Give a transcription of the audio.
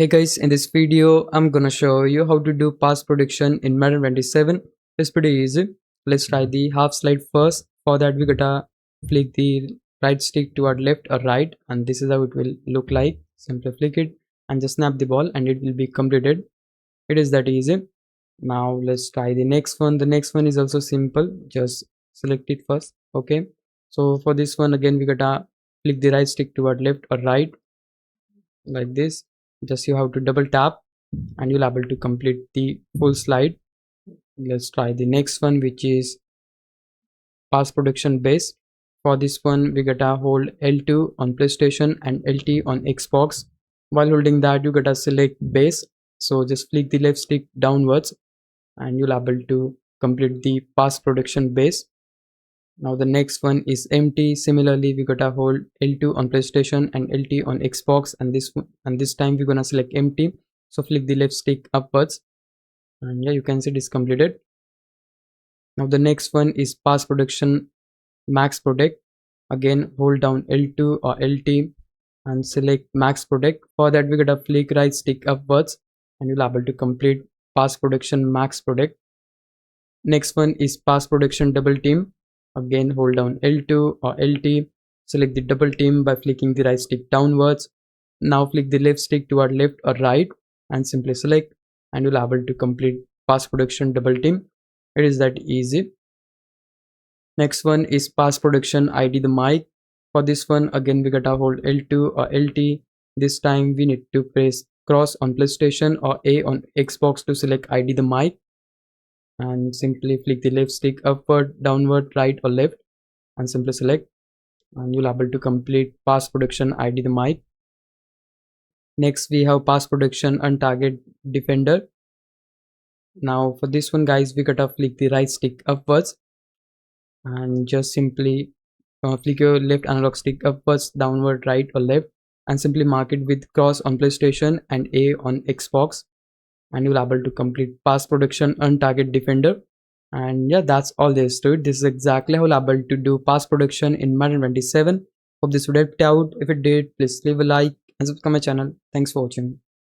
Hey guys, in this video, I'm gonna show you how to do pass production in Madden 27. It's pretty easy. Let's try the half slide first. For that, we gotta flick the right stick toward left or right, and this is how it will look like. Simply flick it and just snap the ball, and it will be completed. It is that easy. Now let's try the next one. The next one is also simple. Just select it first. Okay. So for this one, again, we gotta flick the right stick toward left or right like this. Just you have to double tap and you'll able to complete the full slide. Let's try the next one, which is pass production base. For this one, we gotta hold L2 on PlayStation and LT on Xbox. While holding that, you gotta select base. So just flick the left stick downwards and you'll able to complete the pass production base. Now the next one is empty. Similarly, we gotta hold L2 on PlayStation and LT on Xbox, and this time we're gonna select empty. So flick the left stick upwards, and yeah, you can see it is completed. Now the next one is pass production max protect. Again, hold down L2 or LT and select max protect. For that, we gotta flick right stick upwards, and you'll able to complete pass production max protect. Next one is pass production double team. Again, hold down L2 or LT, select the double team by flicking the right stick downwards. Now flick the left stick toward left or right and simply select, and you'll able to complete pass production double team. It is that easy. Next one is pass production ID the mic. For this one, again, we gotta hold L2 or LT. This time we need to press cross on PlayStation or A on Xbox to select ID the mic, and simply flick the left stick upward, downward, right or left and simply select, and you'll able to complete pass production ID the mic. Next we have pass production and target defender. Now for this one, guys, we gotta flick the right stick upwards and just simply flick your left analog stick upwards, downward, right or left, and simply mark it with cross on PlayStation and A on Xbox, and you'll able to complete pass production and target defender. And yeah, that's all there is to it. This is exactly how you'll able to do pass production in Madden 27. Hope this would help you out. If it did, please leave a like and subscribe my channel. Thanks for watching.